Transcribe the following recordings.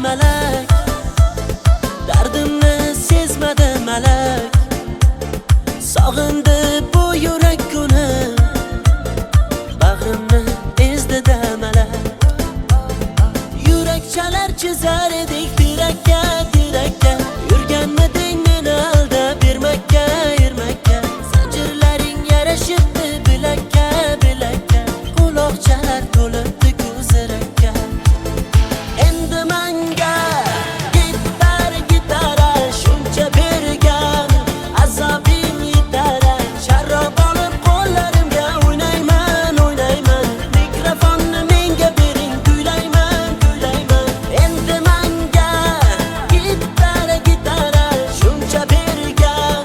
malak, dardimni sezmadi malak. Sog'indi bu yurak kuni, bag'rimni ezdi-da malak. Yurak chalar chizar edik tirakka, tirakka. Yurganmiding meni aldab bermakka, ermakka. Zanjirlaring yarashibdi bilakka, bilakka. Quloqchalar to'libdi ko'zirakka. Endi menga gitara shuncha bergan, azobing yetar. Sharrob olib qo'llarimga o'ynayman, o'ynayman. Mikrofonni menga bering, kuylayman, kuylayman. Endi menga gitara shuncha bergan,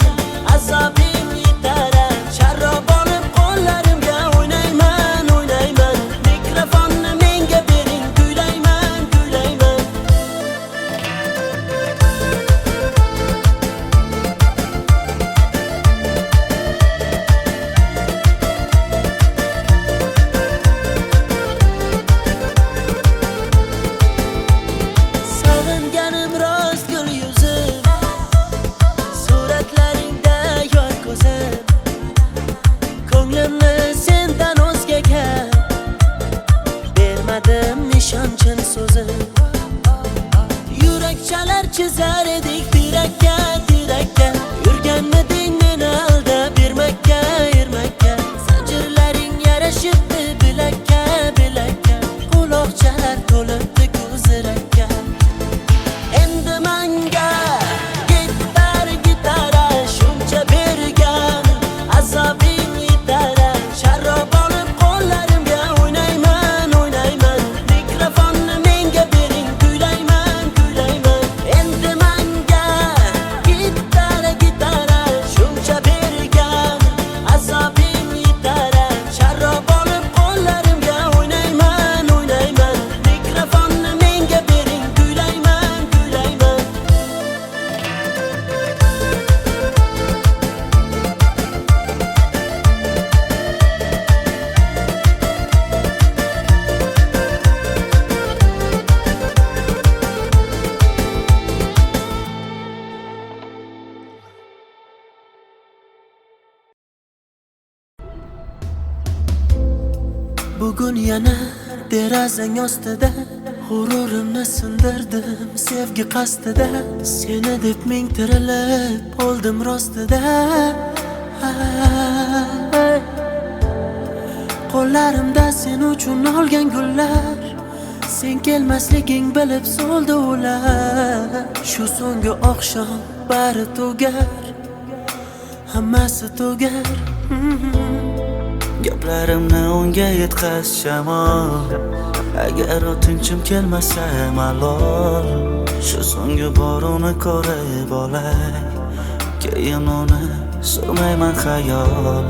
azobing yetar. Sharrob olib qo'llarimga o'ynayman, o'ynayman. Mikrofonni menga bering, kuylayman, kuylayman. Sog'inganim rost gul yuzim, suratlaringda yor ko'zim. Ko'nglimni sendan o'zgaga bermadim nishon-chin so'zim. Yurak chalar chizar edik tirakka, tirakka. Yurganmiding meni aldab bermakka, ermakka. Zanjirlaring yarashibdi bilakka, bilakka. Quloqchalar to'libdi ko'zirakka. Endi menga gitara shuncha bergan, azobing yetar. Sharrob olib qo'llarimga o'ynayman, o'ynayman. Mikrofonni menga bering, kuylayman, kuylayman. Endi menga gitara shuncha bergan, azobing yetar. Sharrob olib qo'llarimga o'ynayman, o'ynayman. Mikrofonni menga bering, kuylayman, kuylayman. Bugun yana derazang ostida g'ururimni sindirdim sevgi qasdida. Seni deb ming tirilib oldim rostida. Qo'llarimda sen uchun olgan gullar, sen kelmasliging bilib so'ldi ular. Shu so'nggi oqshom bari tugar, hammasi tugar. Gaplarimni unga yetkaz shamol, agar o'tinchim kelmasa malol. Shu so'nggi bor uni ko'rib olay, keyin uni surmayman xayol.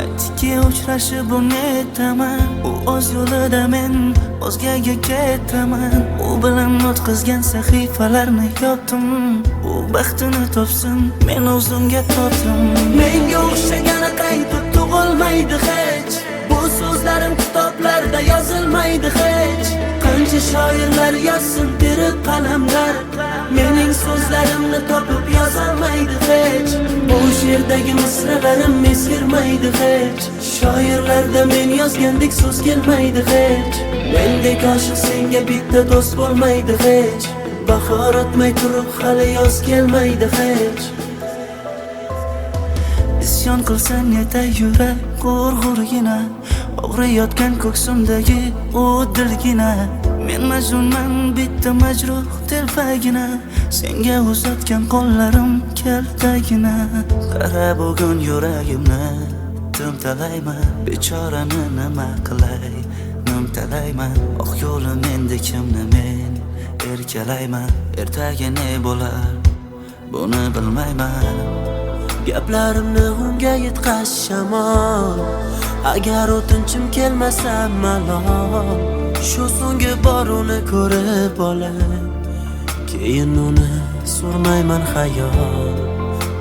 Aytdiki uchrashib unetaman, u o'z yo'lida men o'zgaga ketaman. U bilan o'tkazgan sahifalarni yopdim, u baxtini topsin, men o'zimga topdim. Menga o'xshagani qaytib tug'ilmaydi hech, bu so'zlarim kitoblarda yozilmaydi hech. Qancha shoirlar yozsin terib qalamlar, mening so'zlarimni topib yozolmaydi hech. Bu she'rdagi misralarim eskirmaydi hech. Shoirlarda men yozgandek so'z kelmaydi hech. Mendek oshiq senga bitta do'st bo'lmaydi hech. Bahor o'tmay turib hali yoz kelmaydi hech. Isyon qilsang yetay yurak g'urg'urgina, og'riyotgan ko'ksimdagi u dilgina. Men majnunman bitta majruh telpagina, senga uzatgan qo'llarim kaltagina. Qara bugun yuragimni timtalayman, bechorani nima qilay, nimtalayman. Oq yo'lim endi kimni men erkalayman. Ertaga ne bo'lar buni bilmayman. Gaplarimni unga yetkaz shamol, agar o'tinchim kelmasa malol. Shu so'nggi bor uni ko'rib olay, keyin uni surmayman xayol.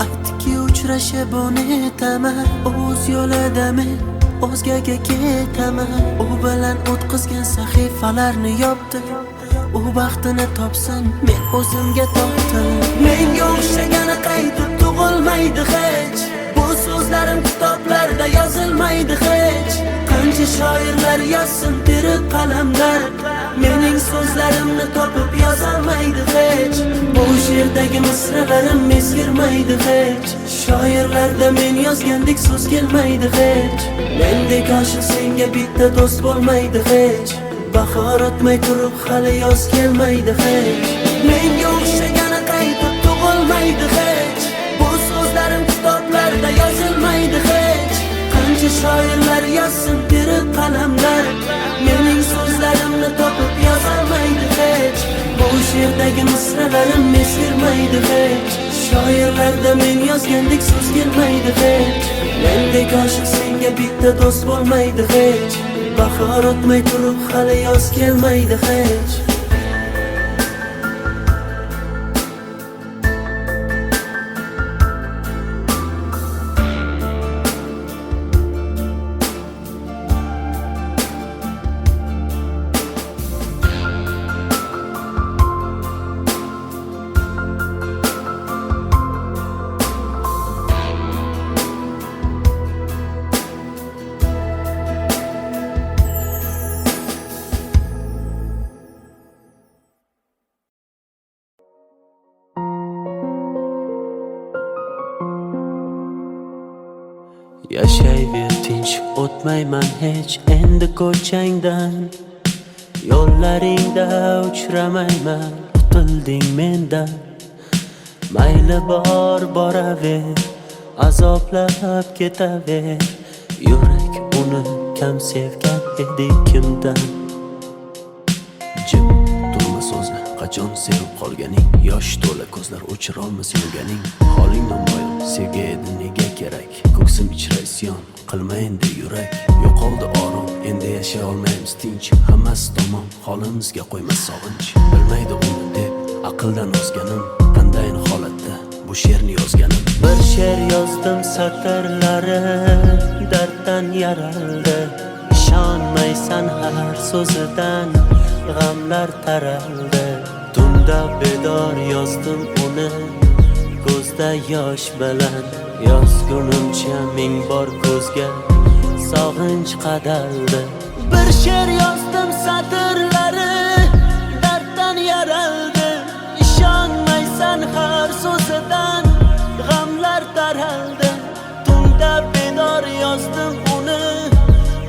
Aytdiki uchrashib unetaman, o'z yo'lida men o'zgaga ketaman. U bilan o'tkazgan sahifalarni yopdim, u baxtini topsin, men o'zimga tortaman. Menga o'xshagani qaytib tug'ilmaydi hech. Bu so'zlarim kitoblarda yozilmaydi hech. Qancha shoirlar yozsin tirik qalamlar, mening so'zlarimni topib yozolmaydi hech. Bu she'rdagi misralarim ezgirmaydi hech. Shoirlarda men yozgandek so'z kelmaydi hech. Mendek oshiq senga bitta do'st bo'lmaydi hech. Bahor o'tmay turib hali yoz kelmaydi hech. Menga o'xshagani qaytib tug'ilmaydi hech. Bu so'zlarim kitoblarda yozilmaydi hech. Qancha shoirlar yozsin tirik qalamlar, mening so'zlarimni topib yozolmaydi hech. Bu she'rdagi misralarim ezgirmaydi hech. Shoirlarda men yozgandek so'z kelmaydi hech. Mendek oshiq senga bitta do'st bo'lmaydi hech. Bahor o'tmay turib hali yoz kelmaydi hech. Yashayver tinch, o'tmayman hech endi ko'changdan. Yo'llaringda uchramayman, qutilding mendan. Mayli bor boraver, azoblab ketaver. Yurak uni kam sevgan edi kimdan. Jim turma so'zla, qachon sevib qolganing. Yosh to'la ko'zlar o'chirolmas yurganing. Holing namoyon, sevgi edi nega kerak. Ko'ksim ichra isyon, qilma endi yurak. Yo'qoldi orom, endi yashay olmaymiz tinch. Hammasi tamom, holimizga qo'ymas sog'inch. Bilmaydi uni deb aqldan ozganim, qandayin holatda bu she'rni yozganim. Bir she'r yozdim satrlari darddan yaraldi. Ishonmaysan har so'zidan g'amlar taraldi. Tunda bedor yozdim uni ko'zda yosh bilan. Yozgunimcha ming bor ko'zga sog'inch qadaldi. Bir she'r yozdim satrlari darddan yaraldi. Ishonmaysan har so'zidan g'amlar taraldi. Tunda bedor yozdim uni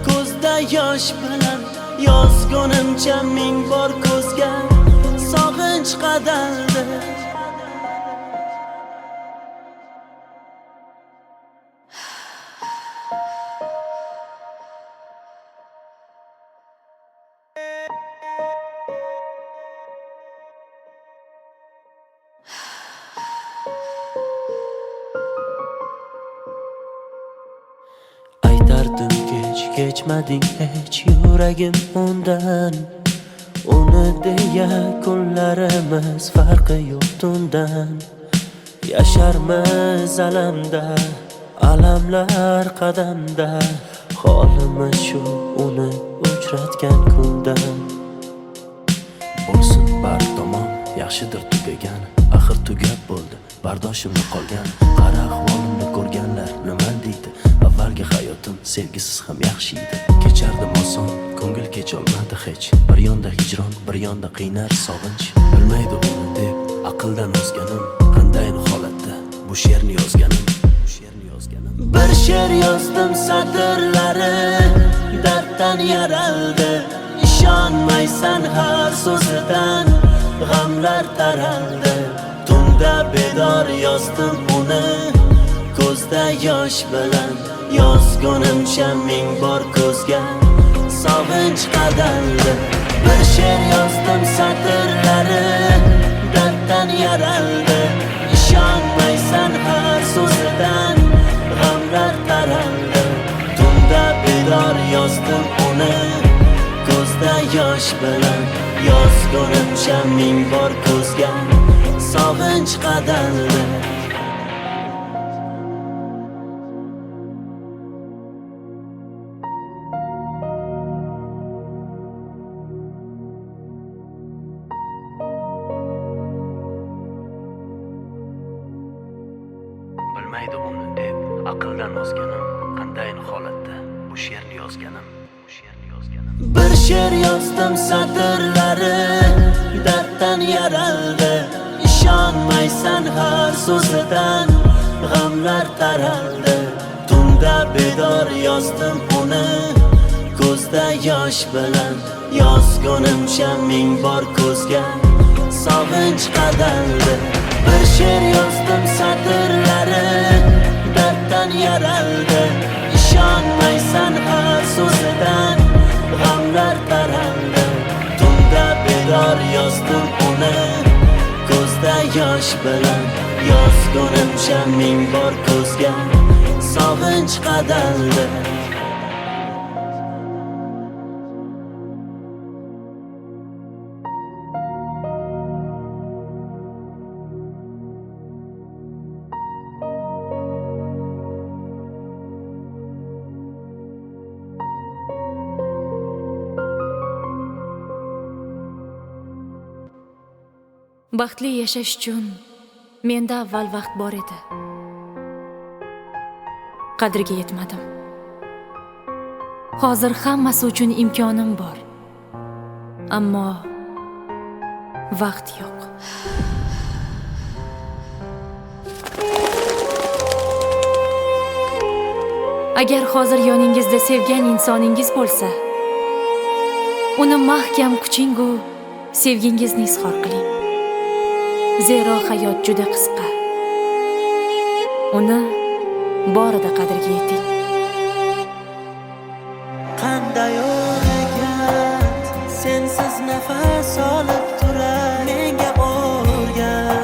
ko'zda yosh bilan. Yozgunimcha ming bor ko'zga sog'inch qadaldi. Aytardim kechmading hech yuragim undan. Uni deya kunlarimiz farqi yo'q tundan. Yasharmiz alamda, alamlar qadamda. Holimiz shu uni uchratgan kundan. Bo'lsin bar tomon, yaxshidir tugagan. Axir tugab bo'ldi, bardoshimni qolgan. Qara ahvolimni ko'rganlar nima deydi? Avvalgi hayotim sevgisiz ham yaxshi edi. Kechardim oson, ko'ngil kecholmadi hech. Bir yonda hijron, bir yonda qiynar sog'inch. Bilmaydi uni deb aqldan ozganim, qandayin holatda bu she'rni yozganim. Bir she'r yozdim satrlari darddan yaraldi. Ishonmaysan har so'zidan g'amlar taraldi. Tunda bedor yozdim uni ko'zda yosh bilan. Yozgunimcha ming bor ko'zga sog'inch qadaldi. Bir she'r yozdim satrlari darddan yaraldi. Ishonmaysan har so'zidan g'amlar taraldi. Tunda bedor yozdim uni ko'zda yosh bilan. Yozgunimcha ming bor ko'zga sog'inch qadaldi. aqldan ozganim, qandayin holatda bu she'rni yozganim. Bir she'r yozdim satrlari darddan yaraldi. İşonmaysan har so'zidan g'amlar taraldi. Tunda bedor yozdim uni ko'zda yosh bilan. Yozgunimcha ming bor ko'zga sog'inch qadaldi. Bir she'r yozdim satrlari darddan yaraldi. İşonmaysan har so'zidan g'amlar taraldi. Tunda bedor yozdim uni ko'zda yosh bilan. Yozgunimcha ming bor ko'zga sog'inch qadaldi. Baxtli yashash uchun menda avval vaqt bor edi. Qadriga yetmadim. Hozir hammasi uchun imkonim bor. Ammo vaqt yo'q. Agar hozir yoningizda sevgan insoningiz bo'lsa, uni mahkam quching-u sevgingizni izhor qiling. Zero hayot juda qisqa. Uni borida qadriga yeting. Qanday o'rgat sensiz nafas olib turar menga o'rgat.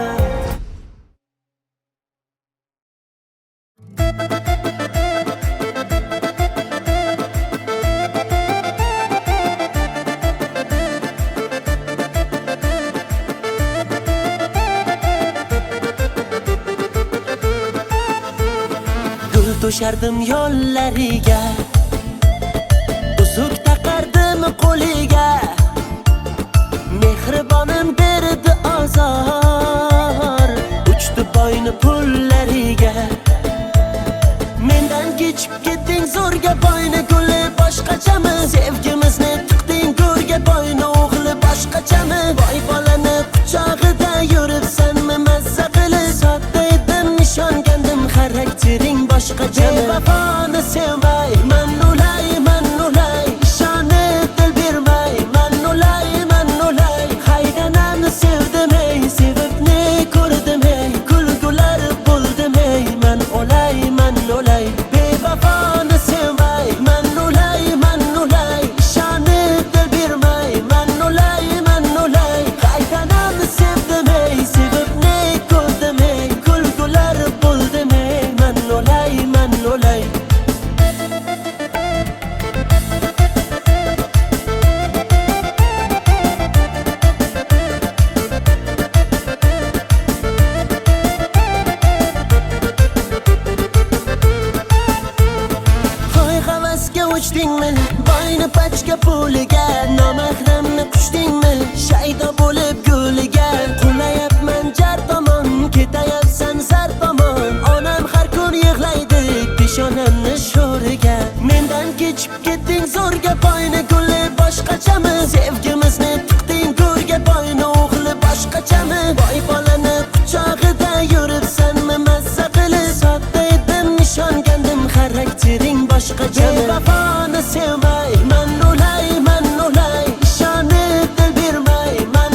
To'shardim yo'llariga, uzuk taqardim qo'liga. Mehribonim berdi azor, uchdi boyni pullariga. Mendan kechib ketding zo'rga boyni guli boshqachami? Sevgimizni tiqding go'rga boyni o'g'li boshqachami? Boy bolani quchog'ida yuribsanmi mazza qilib? Sodda edim ishongandim xaraktering boshqacha. Vafoni sevmay man ulay ishonib dil bermay man ulay haydanamni sevdim ey sevib ne ko'rdim ey kulgular bo'ldim ey man ulay bevafoni sevmay man ulay ishonib dil bermay man ulay haydanamni sevdim ey sevib ne ko'rdim ey kulgular bo'ldim ey man ulay Hoy havasga uchdingmi boyni pachka puliga? Nomahramni qushdingmi shaydo bo'lib g'uliga? Qulayapman jar tomon ketayapsan zar tomon. Onam har kun yig'laydi peshonamni sho'riga. Mendan kechib ketding zo'rga boyni guli boshqachami? Sevgimizni tiqding go'rga boyni o'g'li boshqachami? Boy bolani quchog'ida yuribsanmi mazza qilib? Sodda edim ishongandim xaraktering boshqachami? Vafoni sevmay man ulay ishonib dil bermay man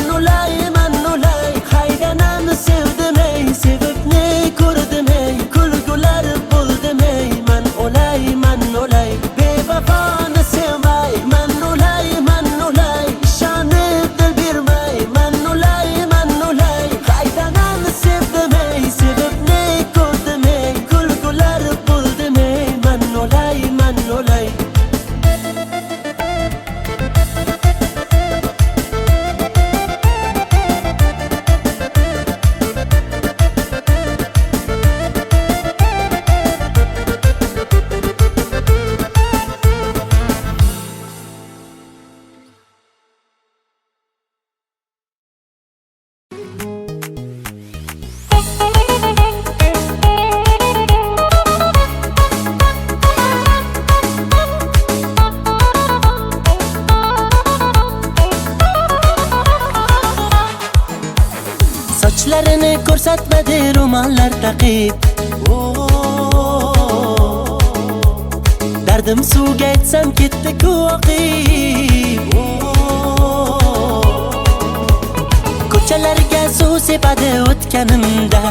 Sochlarini ko'rsatmadi ro'mollar taqib. Dardim suvga aytsam ketdi-ku oqib. Ko'chalarga suv sepadi o'tganimda,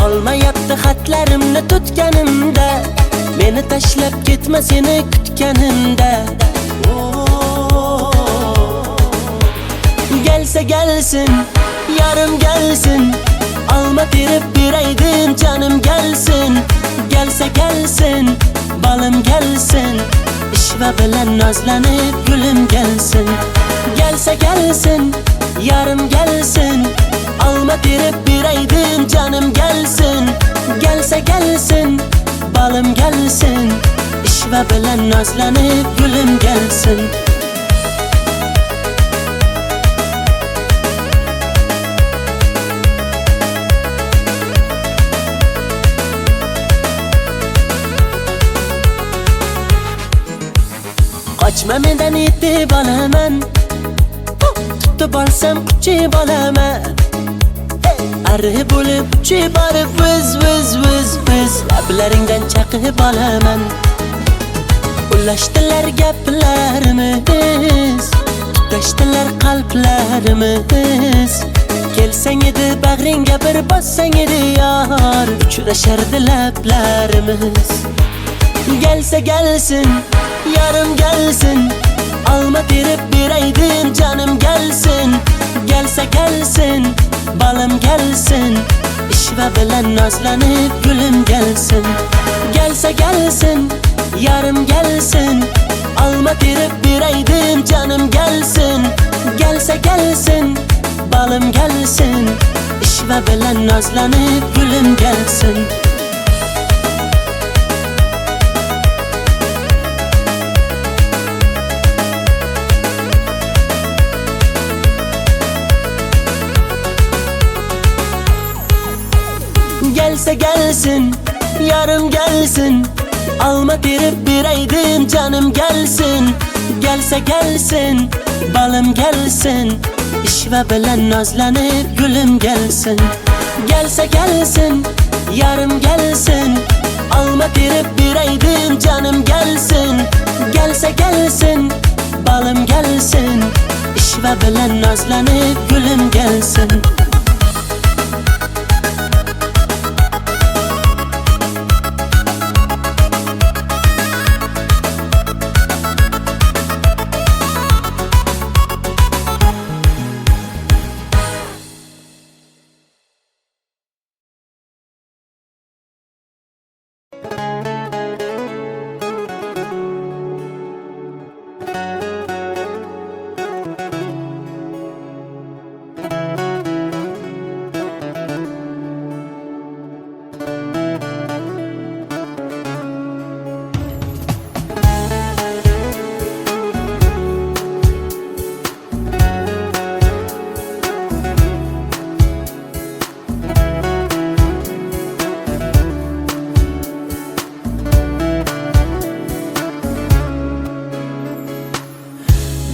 olmayapti xatlarimni tutganimda, meni tashlab ketma seni kutganimda. Gelsa gelsin, yarım gelsin, alma terib beraydim canım gelsin. Gelsa gelsin, balım gelsin, ishva bilan nozlanib gulüm gelsin. Gelsa gelsin, yarım gelsin, alma terib beraydim canım gelsin. Gelsa gelsin, balım gelsin, ishva bilan nozlanib gulüm gelsin. Qochma mendan yetib olaman, tutib olsam quchib olaman. Arri bo'lib uchib borib viz viz viz viz lablaringdan chaqib olaman. Ulashdilar gaplarimiz, tutashdilar qalblarimiz. Kelsang edi bag'ringga bir bossang edi yor, uchrashardi lablarimiz. Gelsa gelsin, yarım gelsin, alma terib beraydim canım gelsin. Gelsa gelsin, balım gelsin, ishva bilan nozlanib gulüm gelsin. Gelsa gelsin, yarım gelsin, alma terib beraydim canım gelsin. Gelsa gelsin, balım gelsin, ishva bilan nozlanib gulüm gelsin. Gelsa gelsin, yarım gelsin, alma terib beraydim canım gelsin. Gelsa gelsin, balım gelsin, ishva bilan nozlanib gulüm gelsin. Gelsa gelsin, yarım gelsin, alma terib beraydim canım gelsin. Gelsa gelsin, balım gelsin, ishva bilan nozlanib gulüm gelsin.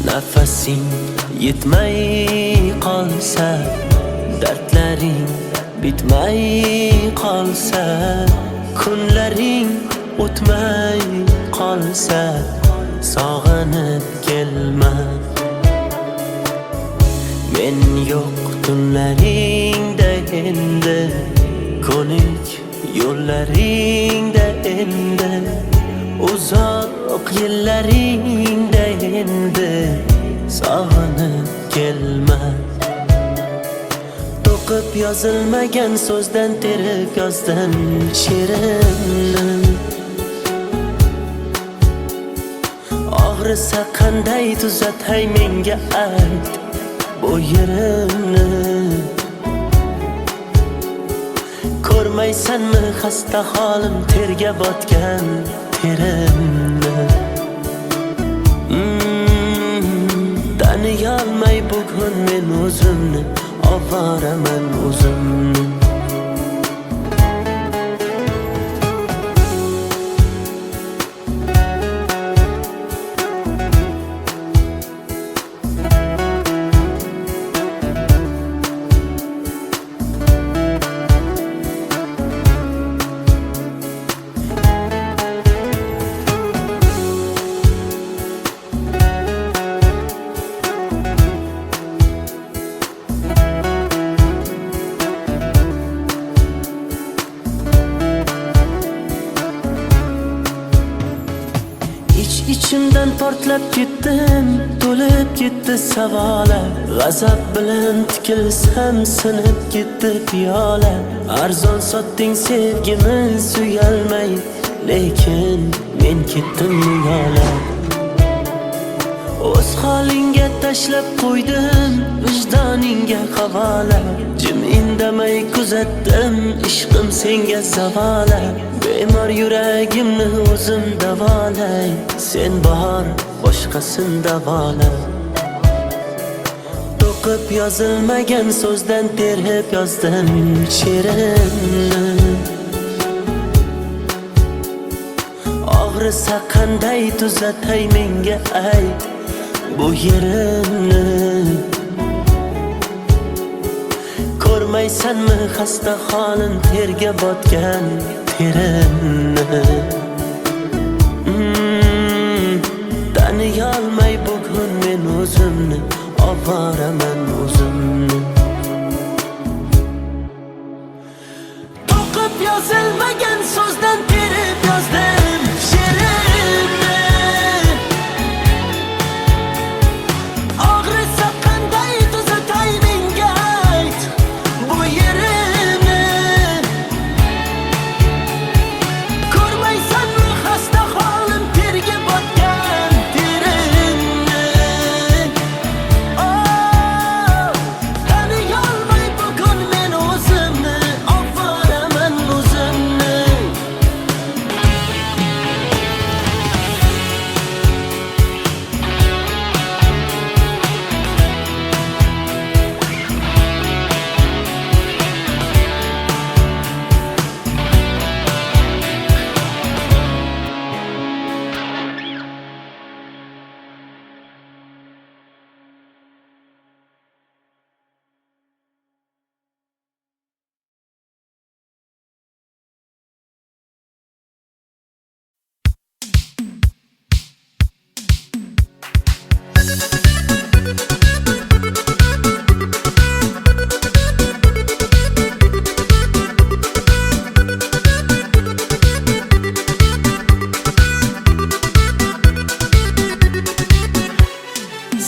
Nafasing yetmay qolsa, dardlaring bitmay qolsa, kunlaring o'tmay qolsa, sog'inib kelma. Men yo'q tunlaringda endi, ko'nik yo'llaringda endi, uzoq yillaringda endi, sog'inib kelma. To'qib yozilmagan so'zdan terib yozdim she'rimni. Og'risa qanday tuzatay menga ayt bu yerimni. Ko'rmaysanmi xasta holim terga botgan terimni. Taniyolmay bugun men o'zimni, ovoraman o'zimni. İchimdan portlab ketdim, to'lib ketdi savolar. G'azab bilan tikilsam sinib ketdi piyola. Arzon sotding sevgimiz uyalmay, lekin men ketdim yo'la. O'z holingga tashlab qo'ydim, vijdoningga havola. Jim indamay kuzatdim, ishqim senga zavola. Bemor yuragimni o'zim davolay, sen bor, boshqasin davola. To'qib yozilmagan so'zdan terib yozdim she'rimni. Og'risa qanday tuzatay menga ayt bu yerimni. Ko'rmaysanmi xasta holim, terga botgan terimni. Taniyolmay bugun men o'zimni, ovoraman o'zimni. To'qib yozilmagan so'zdan terib yozdim she'rimni. Og'risa qanday tuzatay menga ayt bu yerimni. Ko'rmaysanmi xasta holim, terga botgan terimni. Taniyolmay bugun men o'zimni, ovoraman o'zimni.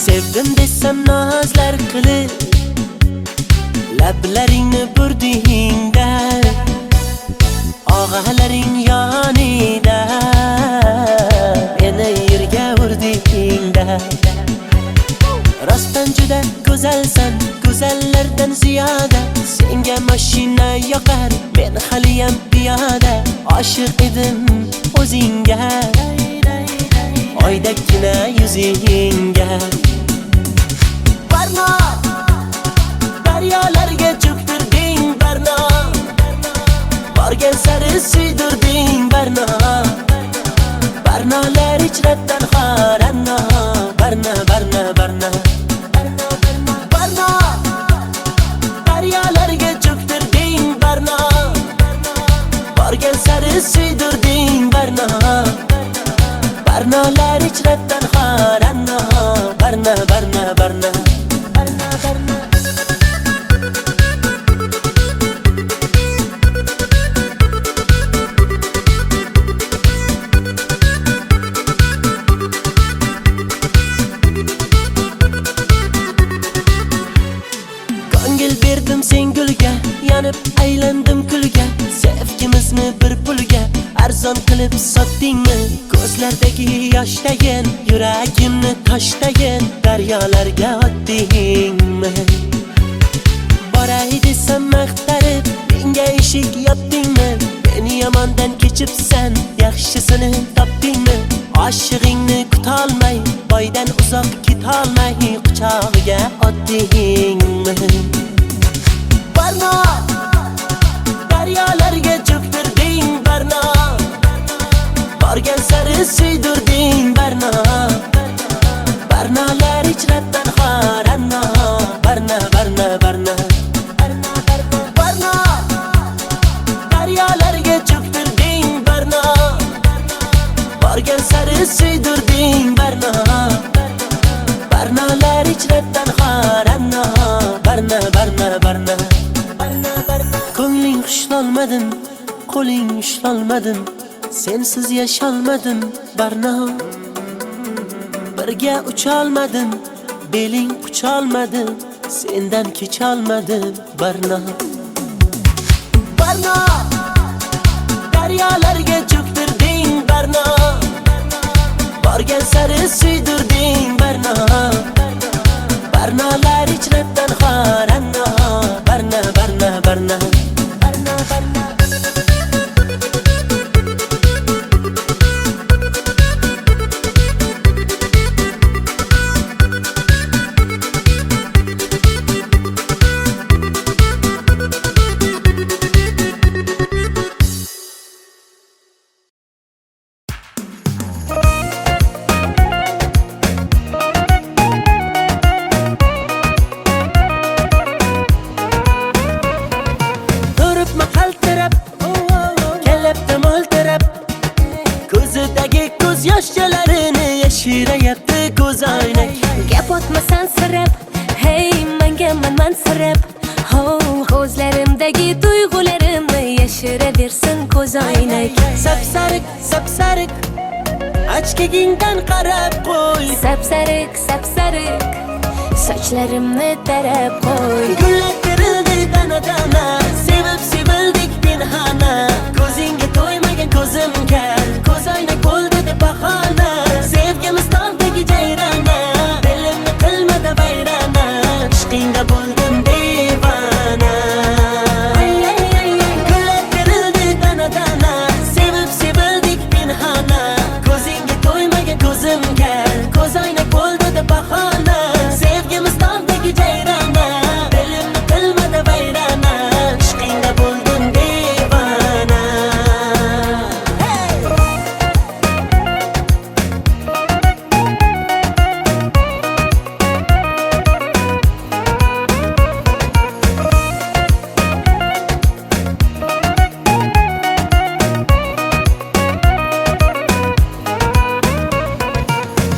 Sevdim desam nazlar qilib, lablaringni burdingda, og'alaring yonida, meni yerga urdingda. Rostdan juda go'zalsan, go'zallardan ziyoda. Senga mashina yoqar, men haliyam piyoda. Oshiq edim o'zingga, oydagina yuzingga. Barno, daryolarga cho'ktirding barno. Borgan sari suydirding barno. Barnolar ichrabdan xoranno. Barno, barno, barno. Barno, daryolarga cho'ktirding barno. Borgan sari suydirding barno. Barnolar ichrabdan xoranno. Barno, barno, barno. Ko'ngil berdim sen gulga, yanib aylandim kulga. Sevgimizni bir pulga arzon qilib sotdingmi? Ko'zlardagi yoshdayin, yuragimni toshdayin, daryolarga otdingmi? Boray desam maqtarib, menga eshik yopdingmi? Meni yomondan kechibsan, yaxshisini topdingmi? Oshig'ingni kutolmay, boydan uzoq ketolmay, quchog'iga otdingmi? Barno, daryolarga cho'ktirding barno. Borgan sari suydirding barno. Barnolar ichrabdan xoranno. Barno, barno, barno. Barno, daryolarga cho'ktirding barno. Borgan sari suydirding barno. Barnolar ichrabdan xoranno. Barno, barno, barno. Ko'ngling xushlolmadim, qo'ling ushlolmadim, sensiz yasholmadim barno. birga ucholmadim, beling qucholmadim, sendan kecholmadim Barno. Barno, daryolarga cho'ktirding Barno, borgan sari suydirding Barno. Barnolar ichrabdan xoranno, Barno, Barno, Barno, Barno, Barno. Yoshchalarini yashirayapti ko'z oynak. Gap otmasan sirab, hey menga mansirab. Ho, ko'zlarimdagi tuyg'ularimni yashiraversin ko'z oynak. Sapsariq, sapsariq, ochkagingdan qarab qo'y. Sapsariq, sapsariq, sochlarimni tarab qo'y. Gullar terildi dana-dana, sevib sevildik pinhona. Ko'zingga to'ymagan ko'zim kar, ko'z oynak bo'ldi deb bahona. Sevgimiz tog'dagi jayrona, dilimni qilmada vayrona. Ishqingda bo'ldim devona. Gullar terildi dana-dana, sevib sevildik pinhona. Ko'zingga to'ymagan ko'zim kar, ko'z oynak bo'ldi deb bahona. Sevgimiz tog'dagi jayrona, dilimni qilmada vayrona. Ishqingda bo'ldim devona.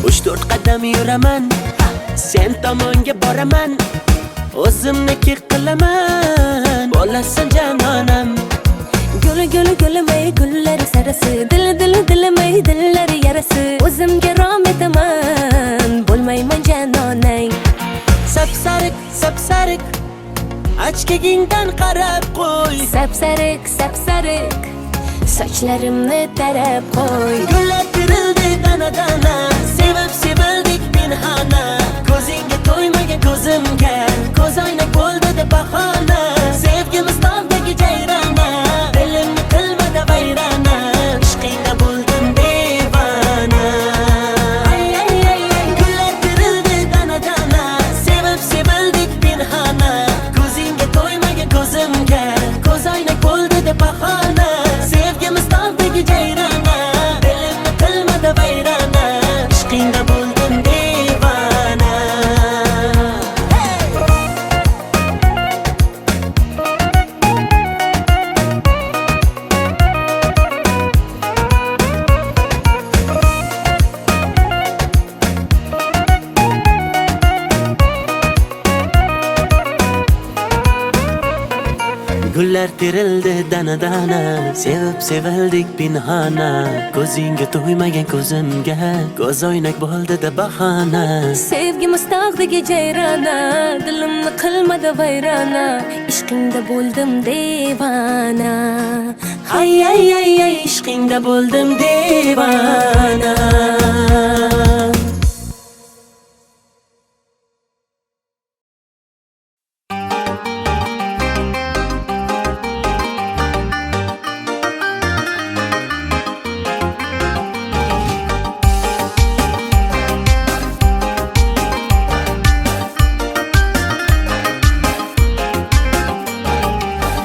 Uch-to'rt qadam yuraman, sen tomonga boraman, o'zimniki qilaman, bo'lasan janonam. Guli guli gulimay gullar sarasi, dilimay dillar yarasi. O'zimga rom etaman, bo'lmayman janonang. Sapsariq, sapsariq, ochkagingdan qarab qo'y. Sapsariq, sapsariq, sochlarimni tarab qo'y. Gullar terildi dana-dana, sevib sevildik pinhona. Ko'zingga to'ymagan ko'zim kar, ko'z oynak bo'ldi deb bahona. Sevgimiz tog'dagi jayrona, dilimni qilmada vayrona. Ishqingda bo'ldim devona. Gullar terildi dana-dana, sevib sevildik pinhona. Ko'zingga to'ymagan ko'zim kar, ko'z oynak bo'ldi deb bahona. Sevgimiz tog'dagi jayrona, dilimni qilmada vayrona. Ishqingda bo'ldim devona. Gullar terildi dana-dana, sevib sevildik pinhona. Ko'zingga to'ymagan ko'zimga, ko'z oynak bo'ldi deb bahona. Sevgimiz tog'dagi jayrona, dilimni qilmadi vayrona. Ishqingda bo'ldim devona. Ay ay ay ay, ishqingda bo'ldim devona.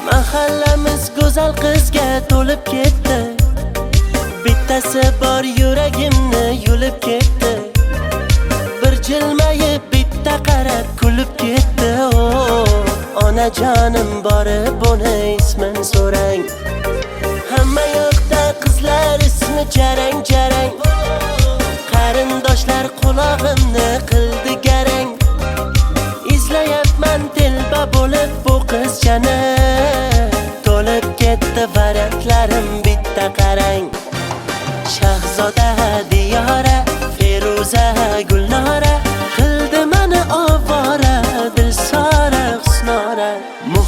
Mahallamiz go'zal qizga to'lib ketdi. Bittasi bor yuragimni yulib ketdi. Bir jilmayib bitta qarab kulib ketdi. Onajonim borib uni ismin so'rang. Hamma yoqda qizlar ismi jarang-jarang. Qarindoshlar qulog'imni qildi garang. Izlayapman telba bo'lib bu qizchani. To'lib ketdi variantlarim bitta qarang. Shahzoda Diyora Feruza gul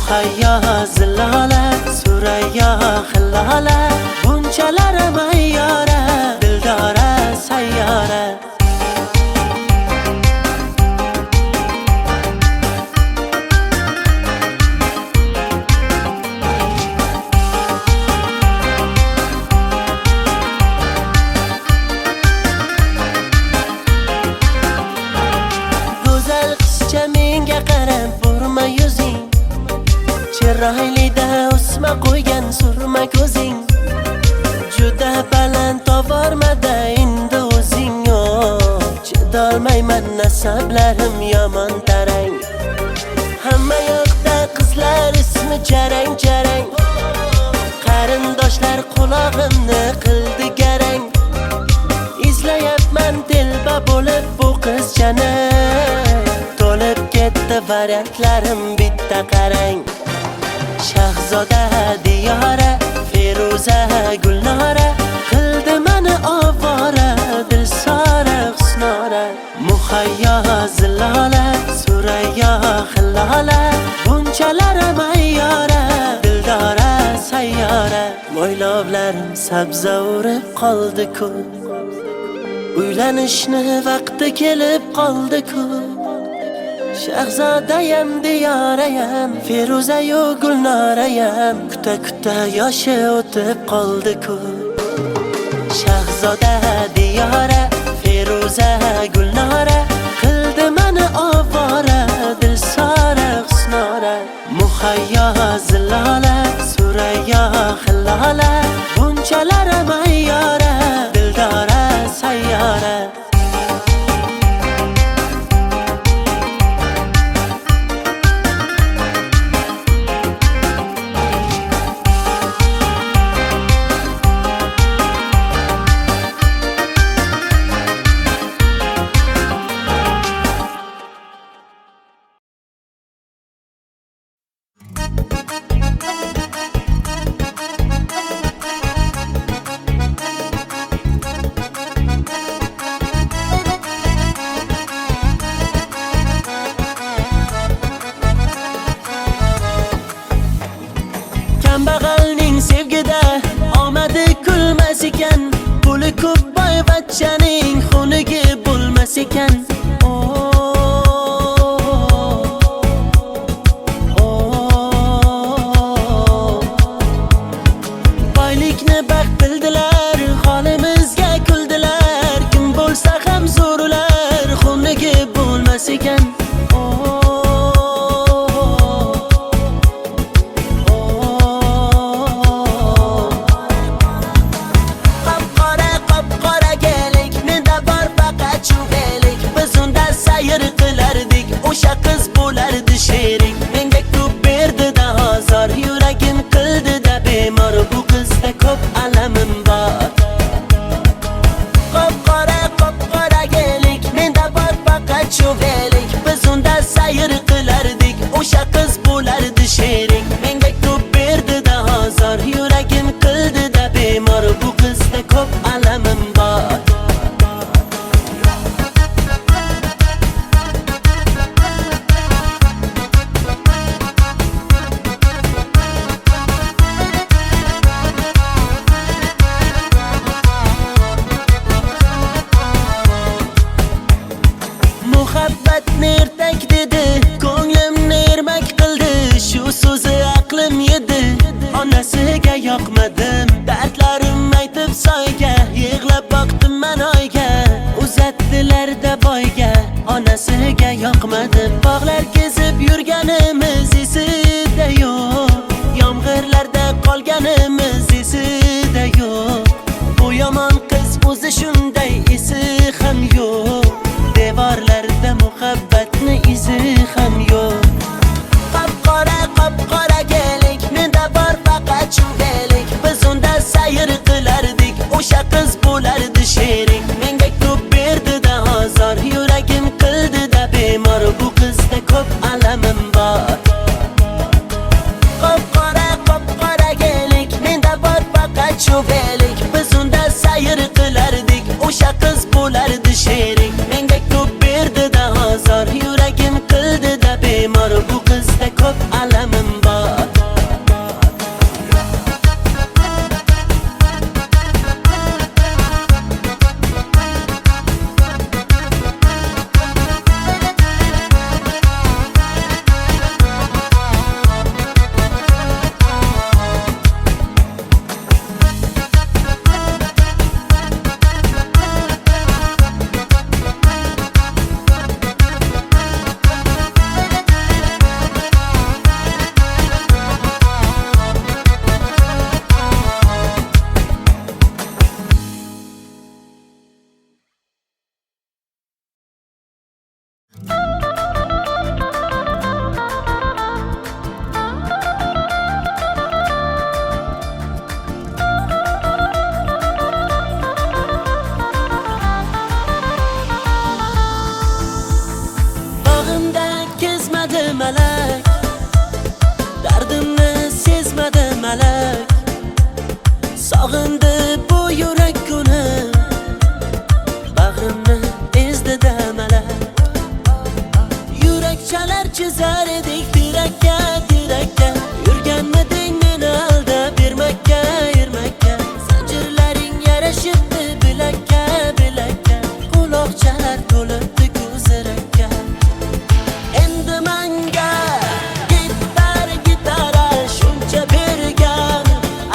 muhayyo zillola surayyo hillola bunchalar mayyora dildora sayyora Chiroylida o'sma qo'ygan surma ko'zing juda baland tovormada endi o'zing chidolmayman nasablarim yomon tarang hamma yoqda qizlar ismi jarang jarang qarindoshlar qulog'imni qildi garang izlayapman telba bo'lib bu qizchani to'lib ketdi variantlarim bitta qarang Shahzoda diyora Feruza Gulnora qildi meni ovora dilsora husnora muhayyo zillola surayyo hillola bunchalar mayyora dildora sayyora mo'ylovlarim sabza urib qoldi-ku uylanishni vaqti kelib qoldi-ku Shahzodayam diyorayam Feruzayu Gulnorayam kuta kuta yoshi o'tib qoldi-ku Shahzoda diyora Feruza Gulnora qildi meni ovora dilsora husnora muhayyo zillola surayyo hillola bunchalar mayyora dildora sayyora Kambag'alning sevgida omadi kulmas ekan puli ko'p boyvachchaning xunigi bo'lmas ekan boylikni baxt bildilar holimizga kuldilar kim bo'lsa ham zo'rlar xunigi bo'lmas ekan o'sha qiz bo'lardi sherik menga ko'p berdi-da ozor yuragim qildi-da bemor bu qizda ko'p alamim bor qop-qora gelik menda bor faqat chuvelik biz unda sayr qilardik o'sha qiz bo'lardi sherik menga ko'p berdi-da ozor yuragim qildi-da bemor bu qizda ko'p alamim bor muhabbatni ertak dedi ko'nglimni ermak qildi shu so'zi aqlim yedi onasiga yoqmadim dardlarim aytib soyga yig'lab boqdim man oyga uzatdilar-da boyga onasiga yoqmadim bog'lar kezib yurganimiz esida yo'q yomg'irlarda qolganimiz esida yo'q bu yomon qiz o'zi shunday esi ham yo'q devorlarda muhabbatni izi ham yo'q qop-qora gelik menda bor faqat chuvelik biz unda sayr qilardik o'sha qiz bo'lardi sherik menga ko'p berdi-da ozor yuragim qildi-da bemor bu qizda ko'p alamim bor qop-qora gelik menda bor faqat chuvelik biz unda sayr qilardik o'sha qiz bo'lardi sherik menga ko'p berdi-da ozor yuragim qildi-da bemor bu qizda ko'p alamim bor Sog'indi bu yurak kuni, bag'rimni ezdi damalar. Yurakchalar chizar edik tirakka, tirakka. Yurganmiding meni aldab bermakka, ermakka. Zanjirlaring yarashibdi bilakka, bilakka. Quloqchalar to'libdi ko'zirakka. Endi menga gitar, gitara shuncha bergan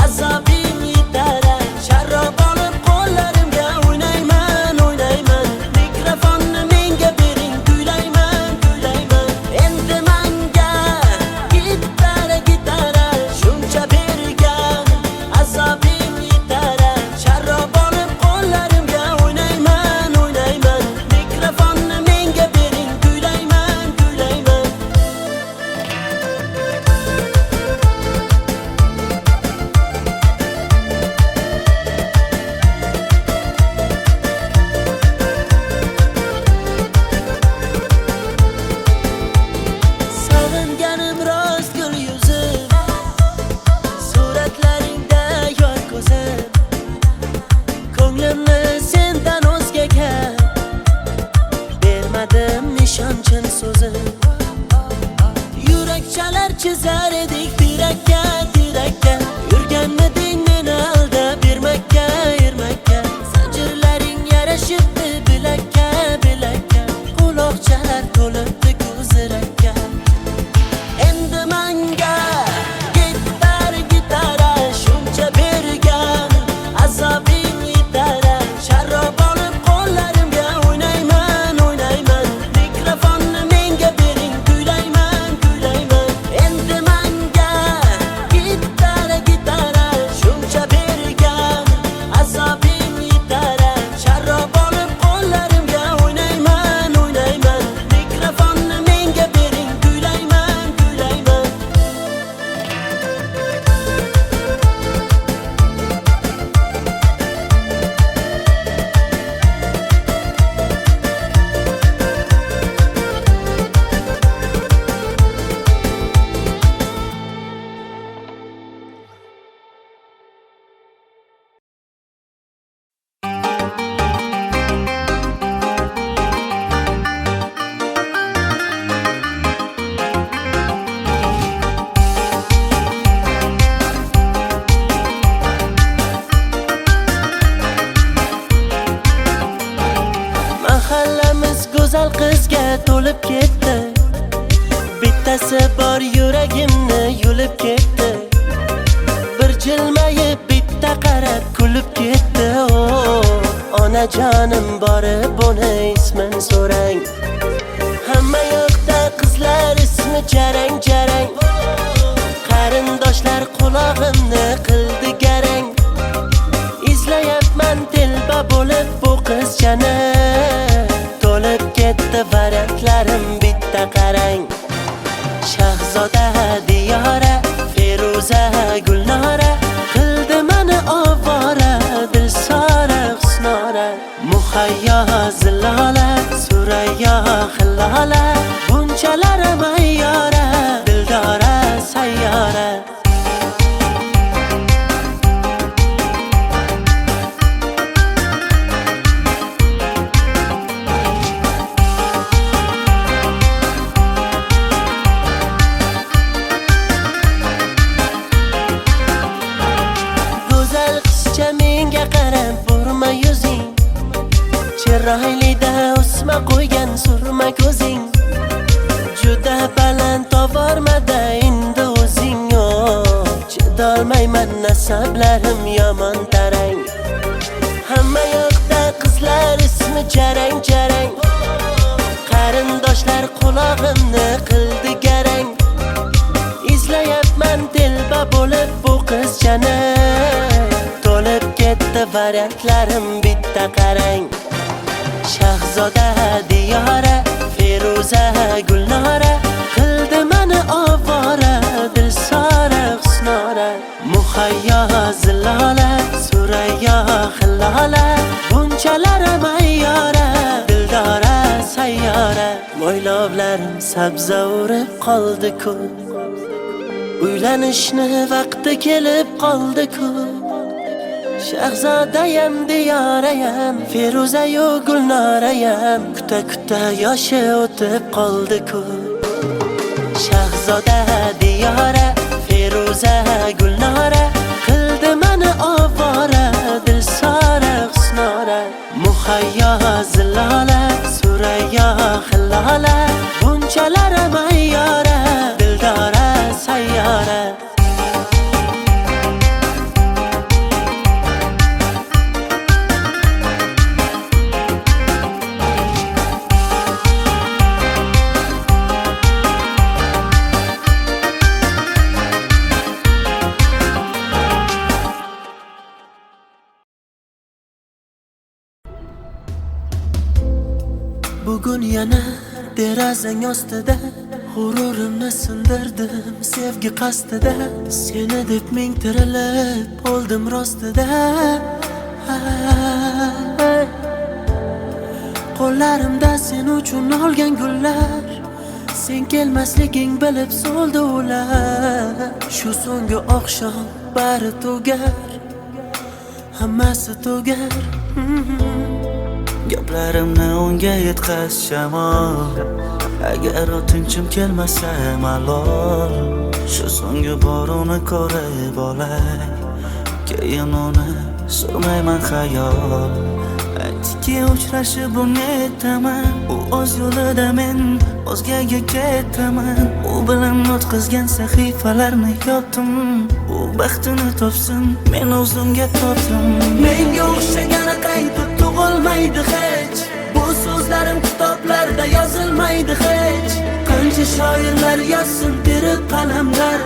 azobing yetar. Sharrob olib qo'llarimga o'ynayman, o'ynayman. Mikrofonni menga bering, kuylayman, kuylayman. Endi menga gitar, gitara shuncha bergan azobing yetar. Sharrob olib qo'llarimga o'ynayman, o'ynayman. Mikrofonni menga bering, kuylayman, kuylayman. Sog'inganim rost gul yuzim, suratlaringda yor ko'zim. Ko'nglimni sendan o'zgaga bermadim nishon-chin so'zim. Yurakchalar chizar edik tirakka, tirakka. Yurganmiding meni aldab bermakka, ermakka. Zanjirlaring yarashibdi bilakka, bilakka. Quloqchalar to'libdi ko'zirakka. Endi menga gitar, gitara shuncha bergan azobing yetar. Sharrob olib qo'llarimga o'ynayman, o'ynayman. Mikrofonni menga bering, kuylayman, kuylayman. Endi menga gitar, gitara shuncha bergan azobing yetar. Sharrob olib qo'llarimga o'ynayman, o'ynayman. Mikrofonni menga bering, kuylayman, kuylayman. Mahallamiz go'zal qizga to'lib ketdi. Bittasi bor yuragimni yulib ketdi. Bir jilmayib bitta qarab kulib ketdi. Onajonim borib uni ismin so'rang. Hamma yoqda qizlar ismi jarang, jarang. Qarindoshlar qulog'imni qildi garang. Izlayapman telba bo'lib bu qizchani. To'lib ketdi variantlarim bitta qarang. Shahzoda Diyora, Feruza Gulnora qildi meni ovora, Dilsora Husnora. Muhayyo Zilola, Surayyo Hillola, bunchalar mayyora, Dildora sayyora. Go'zal qizcha menga qarab burma yuzing. Chiroylida o'sma qo'ygan surma ko'zing. Juda baland tovormada endi o'zing. Chidolmayman nasablarim yomon tarang. Hamma yoqda qizlar ismi jarang, jarang. Qarindoshlar qulog'imni qildi garang. Izlayapman telba bo'lib bu qizchani. To'lib ketdi variantlarim bitta qarang. Shahzoda Diyora, Feruza Gulnora qildi meni ovora, Dilsora Husnora. Muhayyo Zilola, Surayyo Hillola, bunchalar mayyora, Dildora sayyora. Mo'ylovlarim sabza urib qoldi-ku. Uylanishni vaqti kelib qoldi-ku. Shahzodayam diyorayam, Feruzayu Gulnorayam, kuta kuta yoshi o'tib qoldi-ku. Shahzoda diyora, Feruza Gulnora, qildi meni ovora, dilsora husnora. Muhayyo zilola, Surayyo hillola, bunchalar mayyora, dildora sayyora. Bugun yana derazang ostida g'ururimni sindirdim sevgi qasdida. Seni deb ming tirilib oldim rostida. Qo'llarimda sen uchun olgan gullar, sen kelmasliging bilib so'ldi ular. Shu so'nggi oqshom bari tugar, hammasi tugar. Gaplarimni unga yetkaz shamol, agar o'tinchim kelmasa malol. Shu so'nggi bor uni ko'rib olay, keyin uni surmayman xayol. Aytdiki uchrashib unetaman, u o'z yo'lida men o'zgaga ketaman. U bilan o'tkazgan sahifalarni yopdim, u baxtini topsin, men o'zimga topdim. Menga o'xshagani qaytib tug'ilmaydi hech, bu so'zlarim kitoblarda yozilmaydi hech. Qancha shoirlar yozsin tirik qalamlar,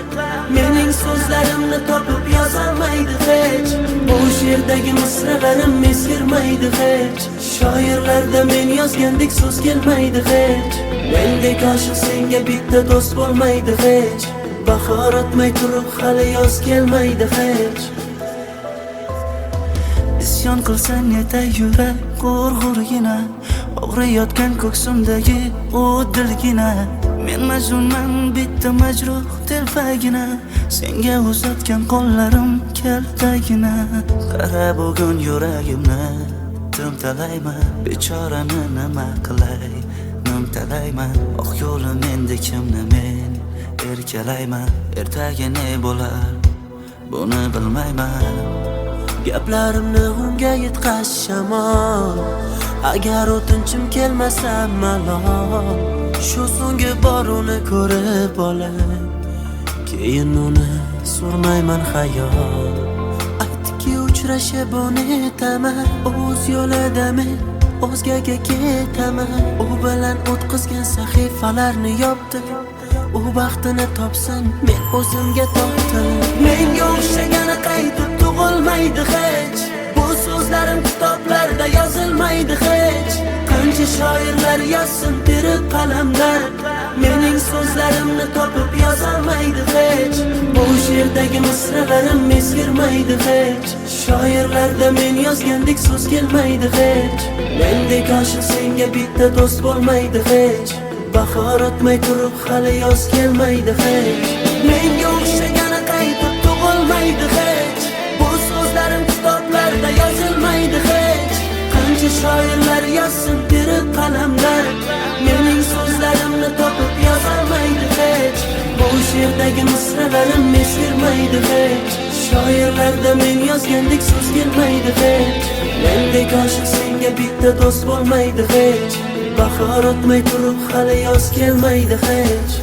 mening so'zlarimni topib yozolmaydi hech. Bu she'rdagi misralarim eskirmaydi hech, shoirlarda men yozgandek so'z kelmaydi hech. Mendek oshiq senga bitta do'st bo'lmaydi hech, bahor o'tmay turib hali yoz kelmaydi hech. Isyon qilsang netay yurak g'urg'urgina, og'riyotgan ko'ksimdagi u dilgina. Men majnunman bitta majruh telpagina, senga uzatgan qo'llarim kaltagina. Qara bugun yuragimni timtalayman, bechorani nima qilay, nimtalayman. Oq yo'lim endi kimni men erkalayman, ertaga ne bo'lar buni bilmayman. Gaplarimni unga yetkaz shamol, agar o'tinchim kelmasa malol. Shu so'nggi bor uni ko'rib olay, keyin uni surmayman xayol. Aytdiki uchrashib unetaman, o'z yo'lida men o'zgaga ketaman. U bilan o'tkazgan sahifalarni yopdim, u baxtini topsin, men o'zimga topdim. Menga o'xshagani qaytib tug'ilmaydi hech, bu so'zlarim kitoblarda yozilmaydi hech. Qancha shoirlar yozsin tirik qalamlar, mening so'zlarimni topib yozolmaydi hech. Bu she'rdagi misralarim eskirmaydi hech, shoirlarda men yozgandek so'z kelmaydi hech. Mendek oshiq senga bitta do'st bo'lmaydi hech, bahor o'tmay turib hali yoz kelmaydi hech. Menga o'xshagani qaytib tug'ilmaydi hech, bu so'zlarim kitoblarda yozilmaydi hech. Qancha shoirlar yozsin tirik qalamlar, mening so'zlarimni topib yozolmaydi hech. Bu she'rdagi misralarim eskirmaydi hech, shoirlarda men yozgandek so'z kelmaydi hech. Mendek oshiq senga bitta do'st bo'lmaydi hech, bahor o'tmay turib hali yoz kelmaydi hech.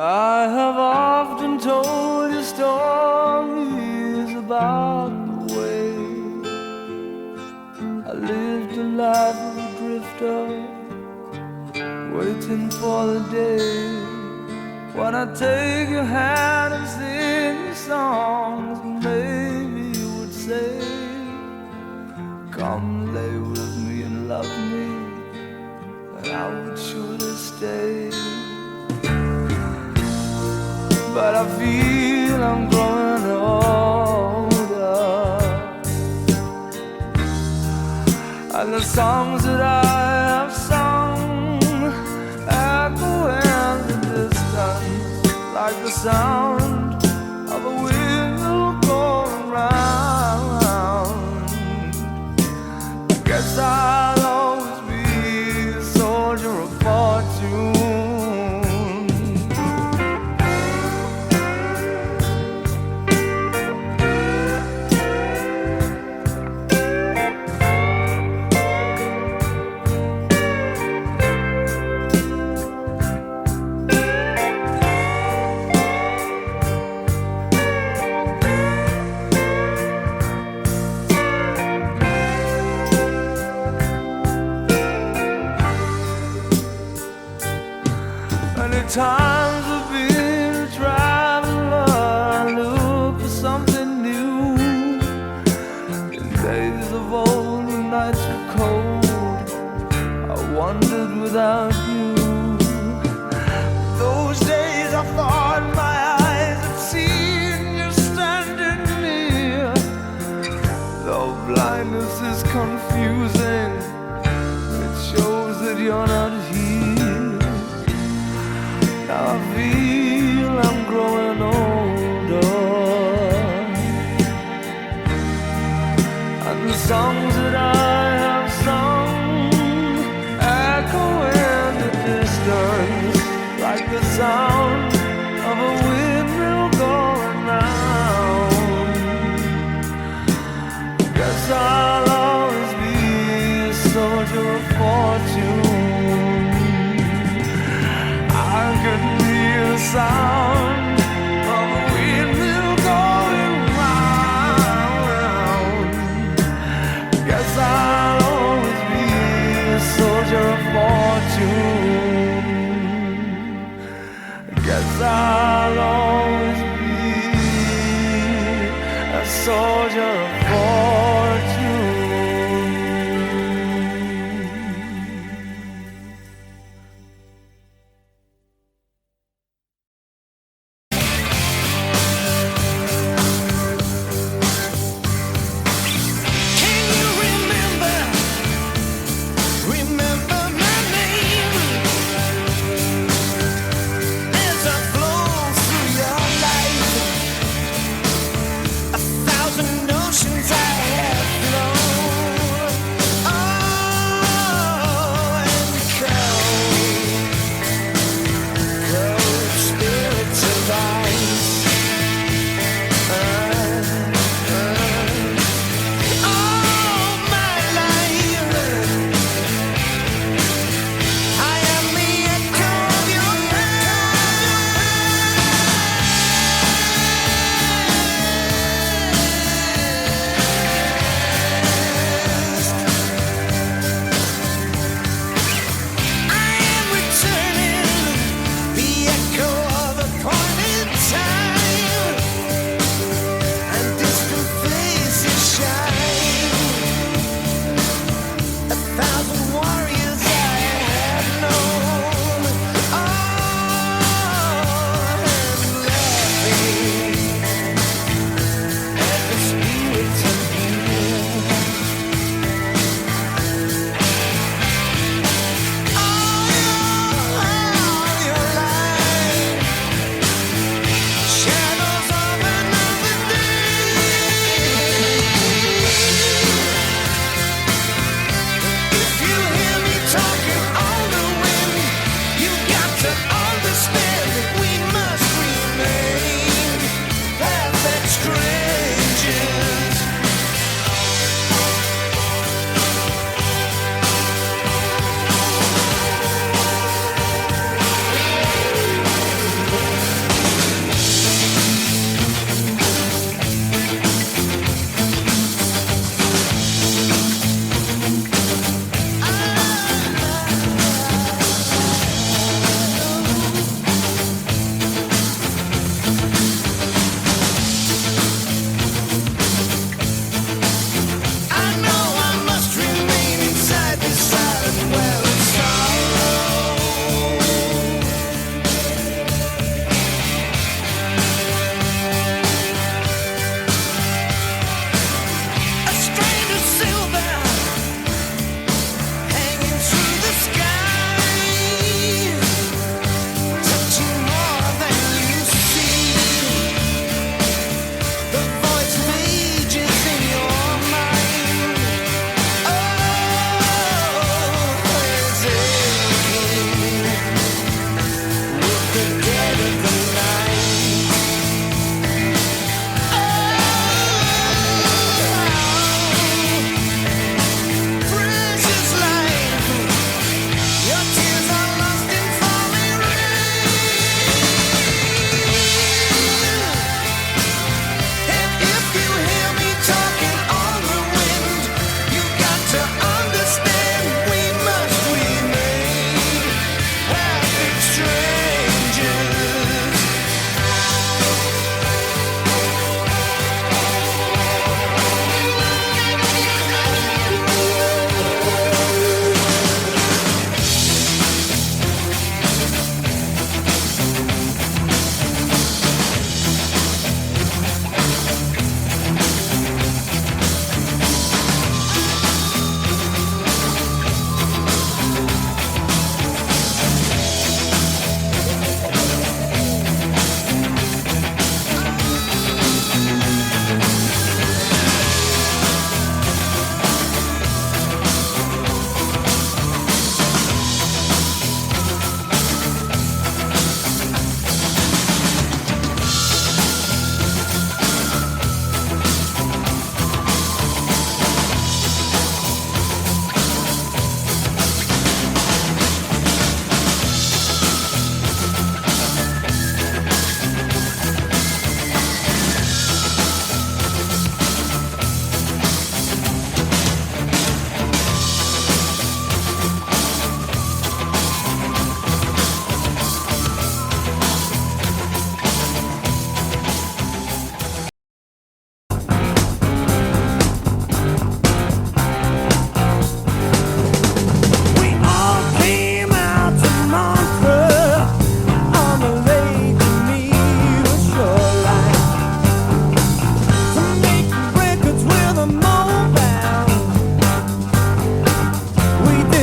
I have often told you stories about the way I lived a life of a drifter, waiting for the day when I take your hand and sing you songs. Maybe you would say, come lay with me and love me, and I would surely stay. But I feel I'm growing older, and the songs that I have sung echo in the distance like the sound of a wheel going round. I guess I'll always be a soldier of fortune. Times I've been a traveler, look for something new. In days of old, when nights were cold, I wandered without you. Those days I thought my eyes had seen you standing near. Though blindness is confusing, it shows that you're not here. Now I feel I'm growing older, and the songs that I have sung echo in the distance like the sound of a windmill going round. Guess I'll always be a soldier of fortune. I could hear the sound of a windmill going round. Guess I'll always be a soldier of fortune. Guess I'll always be a soldier of fortune. No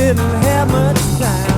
didn't have much time.